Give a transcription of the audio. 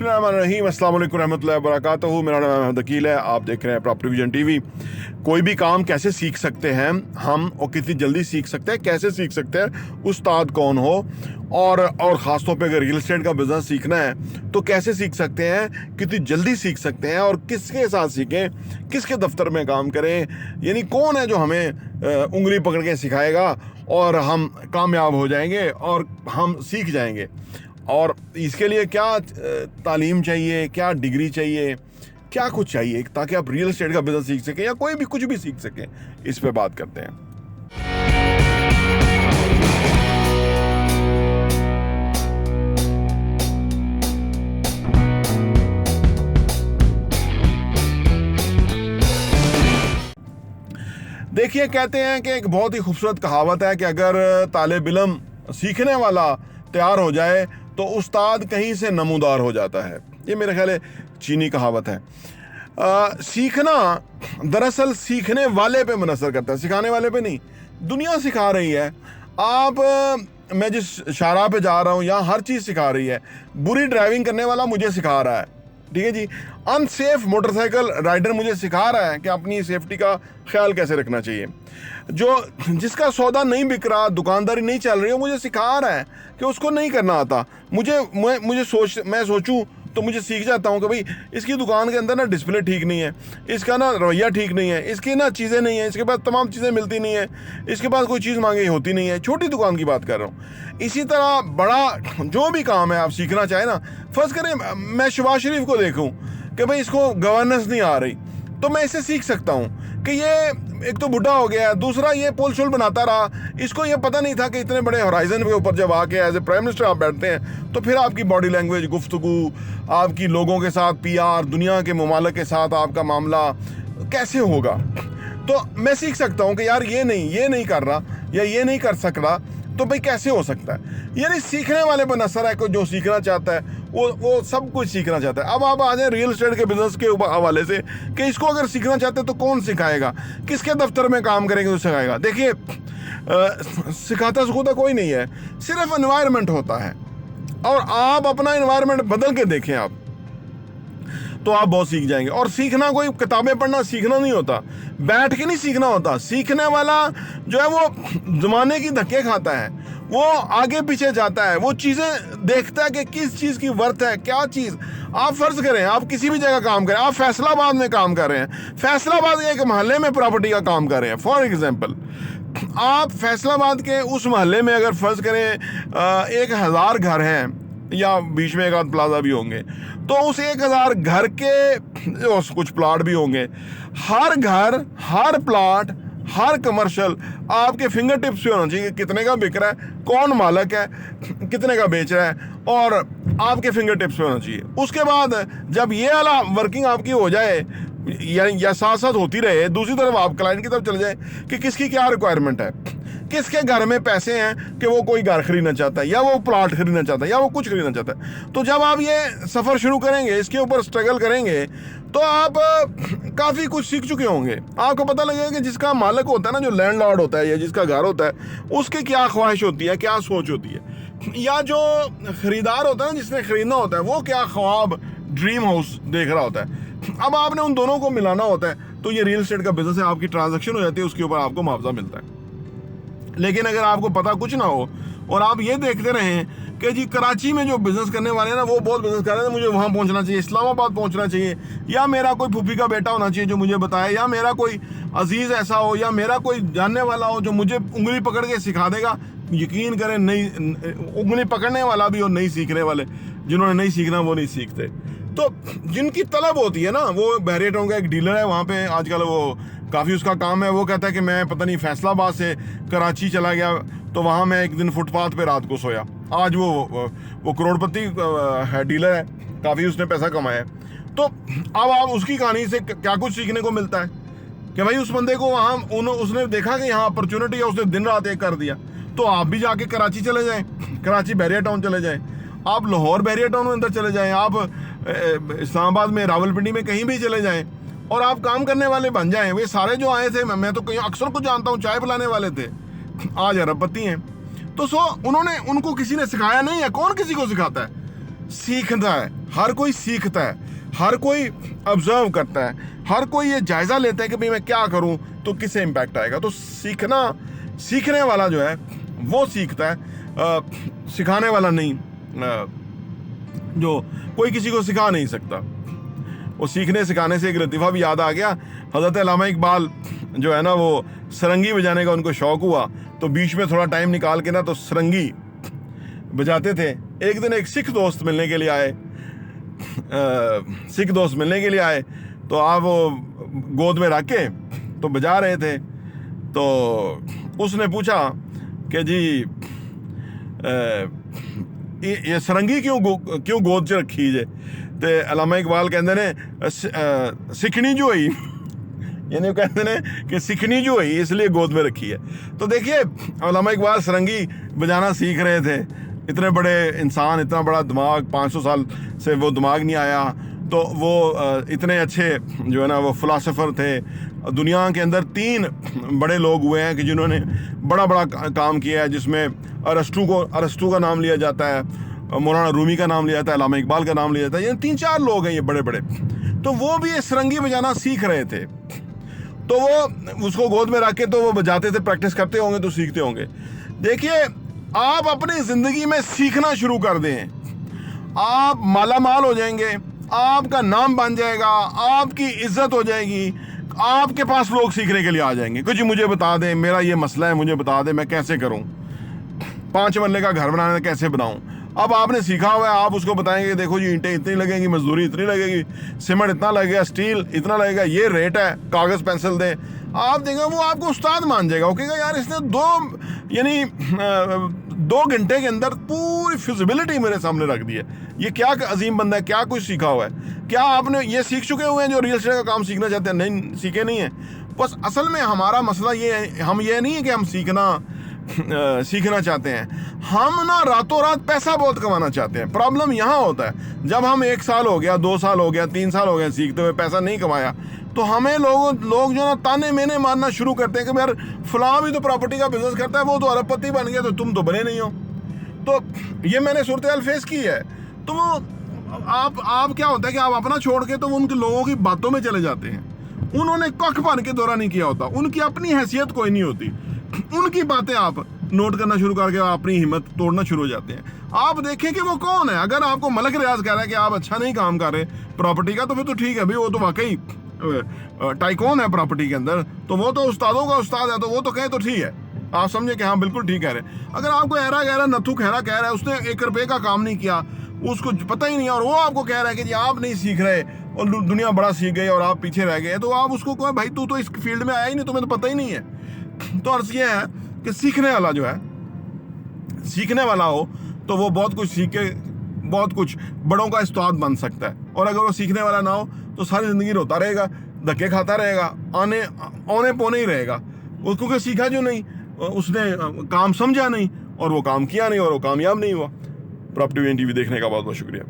बिस्मिल्लाहिर्रहमानिर्रहीम, अस्सलाम वालेकुम रहमतुल्लाहि व बरकातहू। मेरा नाम अहमद अकील है। आप देख रहे हैं प्रॉपर्टी विजन टीवी। कोई भी काम कैसे सीख सकते हैं हम, और कितनी जल्दी सीख सकते हैं, कैसे सीख सकते हैं, उस्ताद कौन हो, और ख़ासतौर पे अगर रियल एस्टेट का बिजनेस सीखना है तो कैसे सीख सकते हैं, कितनी जल्दी सीख सकते हैं, और किसके साथ सीखें, किसके दफ्तर में काम करें, यानी कौन है जो हमें उंगली पकड़ के सिखाएगा और हम कामयाब हो जाएंगे और हम सीख जाएंगे। और इसके लिए क्या तालीम चाहिए, क्या डिग्री चाहिए, क्या कुछ चाहिए ताकि आप रियल एस्टेट का बिजनेस सीख सकें या कोई भी कुछ भी सीख सकें, इस पे बात करते हैं। देखिए, कहते हैं कि एक बहुत ही खूबसूरत कहावत है कि अगर तालिब इल्म सीखने वाला तैयार हो जाए तो उस्ताद कहीं से नमूदार हो जाता है। ये मेरे ख्याल है चीनी कहावत है। सीखना दरअसल सीखने वाले पे मुनसर करता है, सिखाने वाले पे नहीं। दुनिया सिखा रही है। मैं जिस शाहराह पे जा रहा हूँ यहाँ हर चीज़ सिखा रही है। बुरी ड्राइविंग करने वाला मुझे सिखा रहा है, ठीक है जी। अनसेफ मोटरसाइकिल राइडर मुझे सिखा रहा है कि अपनी सेफ्टी का ख्याल कैसे रखना चाहिए। जिसका सौदा नहीं बिक रहा, दुकानदारी नहीं चल रही है, मुझे सिखा रहा है कि उसको नहीं करना आता। मैं सोचूं तो मुझे सीख जाता हूँ कि भाई इसकी दुकान के अंदर ना डिस्प्ले ठीक नहीं है, इसका ना रवैया ठीक नहीं है, इसकी ना चीज़ें नहीं है, इसके पास तमाम चीज़ें मिलती नहीं है, इसके पास कोई चीज़ मांगी होती नहीं है। छोटी दुकान की बात कर रहा हूँ। इसी तरह बड़ा जो भी काम है आप सीखना चाहें ना, फर्ज करें मैं शहबाज शरीफ को देखूँ कि भाई इसको गवर्नेंस नहीं आ रही, तो मैं इससे सीख सकता हूँ कि ये एक तो बुढ़ा हो गया है, दूसरा ये पुल शुल बनाता रहा, इसको ये पता नहीं था कि इतने बड़े होराइजन के ऊपर जब आके एज ए प्राइम मिनिस्टर आप बैठते हैं तो फिर आपकी बॉडी लैंग्वेज, गुफ्तगू, आपकी लोगों के साथ पीआर, दुनिया के ममालिक के साथ आपका मामला कैसे होगा। तो मैं सीख सकता हूँ कि यार ये नहीं कर रहा या ये नहीं कर सक रहा, तो भाई कैसे हो सकता है। यानी सीखने वाले पर असर है, कोई जो सीखना चाहता है वो सब कुछ सीखना चाहता है। अब आप आ जाए रियल एस्टेट के बिजनेस के हवाले से कि इसको अगर सीखना चाहते हैं तो कौन सिखाएगा, किसके दफ्तर में काम करेंगे तो सिखाएगा। देखिए, सिखाता कोई नहीं है, सिर्फ एनवायरनमेंट होता है। और आप अपना एनवायरनमेंट बदल के देखें आप, तो आप बहुत सीख जाएंगे। और सीखना कोई किताबें पढ़ना सीखना नहीं होता, बैठ के नहीं सीखना होता। सीखने वाला जो है वो जमाने की धक्के खाता है, वो आगे पीछे जाता है, वो चीज़ें देखता है कि किस चीज़ की वर्थ है, क्या चीज़। आप फर्ज करें आप किसी भी जगह काम करें, आप फैसलाबाद में काम कर रहे हैं, फैसलाबाद के एक मोहल्ले में प्रॉपर्टी का काम कर रहे हैं। फॉर एग्जांपल, आप फैसलाबाद के उस मोहल्ले में अगर फर्ज करें 1000 घर हैं या बीच में एक आध प्लाजा भी होंगे, तो उस 1000 घर के कुछ प्लाट भी होंगे। हर घर, हर प्लाट, हर कमर्शियल आपके फिंगर टिप्स पे होना चाहिए। कितने का बिक रहा है, कौन मालिक है, कितने का बेच रहा है, और आपके फिंगर टिप्स पे होना चाहिए। उसके बाद जब ये वाला वर्किंग आपकी हो जाए या साथ साथ होती रहे, दूसरी तरफ आप क्लाइंट की तरफ चले जाए कि किसकी क्या रिक्वायरमेंट है, किसके घर में पैसे हैं कि वो कोई घर खरीदना चाहता है या वो प्लॉट खरीदना चाहता है या वो कुछ खरीदना चाहता है। तो जब आप ये सफ़र शुरू करेंगे, इसके ऊपर स्ट्रगल करेंगे, तो आप काफ़ी कुछ सीख चुके होंगे। आपको पता लगेगा कि जिसका मालिक होता है ना, जो लैंडलॉर्ड होता है या जिसका घर होता है, उसकी क्या ख्वाहिश होती है, क्या सोच होती है, या जो ख़रीदार होता है ना, जिसने ख़रीदना होता है, वो क्या ख्वाब, ड्रीम हाउस देख रहा होता है। अब आपने उन दोनों को मिलाना होता है, तो ये रियल एस्टेट का बिजनेस है। आपकी ट्रांजैक्शन हो जाती है, उसके ऊपर आपको मुआवजा मिलता है। लेकिन अगर आपको पता कुछ ना हो और आप ये देखते रहें कि जी कराची में जो बिज़नेस करने वाले हैं ना, वो बहुत बिज़नेस कर रहे हैं, मुझे वहाँ पहुँचना चाहिए, इस्लामाबाद पहुँचना चाहिए, या मेरा कोई फूफी का बेटा होना चाहिए जो मुझे बताए, या मेरा कोई अजीज़ ऐसा हो, या मेरा कोई जानने वाला हो जो मुझे उंगली पकड़ के सिखा देगा। यकीन करें, नहीं, उंगली पकड़ने वाला भी और नहीं सीखने वाले, जिन्होंने नहीं सीखना वो नहीं सीखते। तो जिनकी तलब होती है ना, वो बहरेटों का एक डीलर है वहाँ पे आजकल, वो काफ़ी उसका काम है। वो कहता है कि मैं पता नहीं फैसलाबाद से कराची चला गया, तो वहाँ मैं एक दिन फुटपाथ पे रात को सोया। आज वो करोड़पति है, डीलर है, काफ़ी उसने पैसा कमाया है। तो अब आप उसकी कहानी से क्या कुछ सीखने को मिलता है कि भाई उस बंदे को वहाँ उसने देखा कि यहाँ अपॉर्चुनिटी है, उसने दिन रात एक कर दिया। तो आप भी जाके कराची चले जाएँ, कराची बैरिया टाउन चले जाएँ, आप लाहौर बैरिया टाउन में अंदर चले जाएँ, आप इस्लामाबाद में, रावलपिंडी में कहीं भी चले जाएँ और आप काम करने वाले बन जाएं। वे सारे जो आए थे, मैं तो कहीं अक्सर को जानता हूँ, चाय पिलाने वाले थे, आज अरबपति हैं। तो उनको किसी ने सिखाया नहीं है। कौन किसी को सिखाता है? सीखता है, हर कोई सीखता है, हर कोई ऑब्जर्व करता है, हर कोई ये जायज़ा लेता है कि भाई मैं क्या करूं तो किससे इम्पैक्ट आएगा। तो सीखने वाला जो है वो सीखता है, सिखाने वाला नहीं। जो कोई किसी को सिखा नहीं सकता। वो सीखने सिखाने से एक लतीफ़ा भी याद आ गया। हज़रत अल्लामा इकबाल जो है ना, वो सरंगी बजाने का उनको शौक़ हुआ, तो बीच में थोड़ा टाइम निकाल के ना तो सरंगी बजाते थे। एक दिन एक सिख दोस्त मिलने के लिए आए, तो आप वो गोद में रख के तो बजा रहे थे। तो उसने पूछा कि जी ये सरंगी क्यों गोद च रखी जे? ते अल्लामा इकबाल कहते ने सिखनी जो हुई यानी कहते ने कि सिखनी जो हुई इसलिए गोद में रखी है। तो देखिए अल्लामा इकबाल सरंगी बजाना सीख रहे थे, इतने बड़े इंसान, इतना बड़ा दिमाग, 500 साल से वो दिमाग नहीं आया, तो वो इतने अच्छे जो है ना वो फ़िलासफ़र थे। दुनिया के अंदर 3 बड़े लोग हुए हैं कि जिन्होंने बड़ा काम किया है, जिसमें अरस्तू का नाम लिया जाता है, मौलाना रूमी का नाम लिया जाता है, अल्लामा इकबाल का नाम लिया जाता है। ये 3-4 लोग हैं ये बड़े बड़े। तो वो भी ये सरंगी बजाना सीख रहे थे, तो वो उसको गोद में रख के तो वो बजाते थे, प्रैक्टिस करते होंगे तो सीखते होंगे। देखिए आप अपनी ज़िंदगी में सीखना शुरू कर दें, आप माला माल हो जाएंगे, आपका नाम बन जाएगा, आपकी इज्जत हो जाएगी, आपके पास लोग सीखने के लिए आ जाएंगे। कुछ मुझे बता दें, मेरा ये मसला है, मुझे बता दें मैं कैसे करूं, 5 मरले का घर बनाना कैसे बनाऊं। अब आपने सीखा हुआ है, आप उसको बताएंगे देखो जी ईंटें इतनी लगेंगी, मजदूरी इतनी लगेगी, सीमेंट इतना लगेगा, स्टील इतना लगेगा, ये रेट है, कागज़ पेंसिल दें। आप देखेंगे वो आपको उस्ताद मान जाएगा। वो कहेगा यार इसने 2 घंटे के अंदर पूरी फिजिबिलिटी मेरे सामने रख दी है, ये क्या अजीम बंदा है, क्या कुछ सीखा हुआ है। क्या आपने ये सीख चुके हुए हैं जो रियल एस्टेट का काम सीखना चाहते हैं? नहीं, सीखे नहीं है। बस असल में हमारा मसला ये है, हम ये नहीं है कि हम सीखना चाहते हैं, हम ना रातों रात पैसा बहुत कमाना चाहते हैं। प्रॉब्लम यहाँ होता है जब हम 1 साल हो गया, 2 साल हो गया, 3 साल हो गया सीखते हुए, पैसा नहीं कमाया, तो हमें लोग जो ना ताने मेने मारना शुरू करते हैं कि यार फलां भी तो प्रॉपर्टी का बिजनेस करता है, वो तो अरबपति बन गया, तो तुम तो बने नहीं हो। तो ये मैंने सूरत हाल फेस की है। तो वो आप क्या होता है कि आप अपना छोड़ के तो उनके लोगों की बातों में चले जाते हैं। उन्होंने कख भर के दौरा नहीं किया होता, उनकी अपनी हैसियत कोई नहीं होती, उनकी बातें आप नोट करना शुरू करके अपनी हिम्मत तोड़ना शुरू हो जाते हैं। आप देखें कि वो कौन है। अगर आपको मलक रियाज कह रहा है कि आप अच्छा नहीं काम कर रहे प्रॉपर्टी का, तो फिर तो ठीक है भाई, वो तो वाकई टाइकून है प्रॉपर्टी के अंदर, तो वो तो उस्तादों का उस्ताद है, तो वो तो कहे तो ठीक है, आप समझे कि हाँ बिल्कुल ठीक कह रहे हैं। अगर आपको ऐरा गहरा नथु खैरा कह रहा है, उसने 1 रुपये का काम नहीं किया, उसको पता ही नहीं, और वो आपको कह रहा है कि जी आप नहीं सीख रहे और दुनिया बड़ा सीख गई और आप पीछे रह गए, तो आप उसको कहो भाई तू तो इस फील्ड में आया ही नहीं, तुम्हें तो पता ही नहीं है। तो अर्ज ये है कि सीखने वाला जो है, सीखने वाला हो तो वो बहुत कुछ सीख के बहुत कुछ बड़ों का उस्ताद बन सकता है। और अगर वो सीखने वाला ना हो तो सारी ज़िंदगी रोता रहेगा, धक्के खाता रहेगा, औने पौने ही रहेगा। वो क्योंकि सीखा जो नहीं, उसने काम समझा नहीं और वो काम किया नहीं और वो कामयाब नहीं हुआ। प्रॉपर्टी वीएन टीवी देखने का बहुत बहुत शुक्रिया।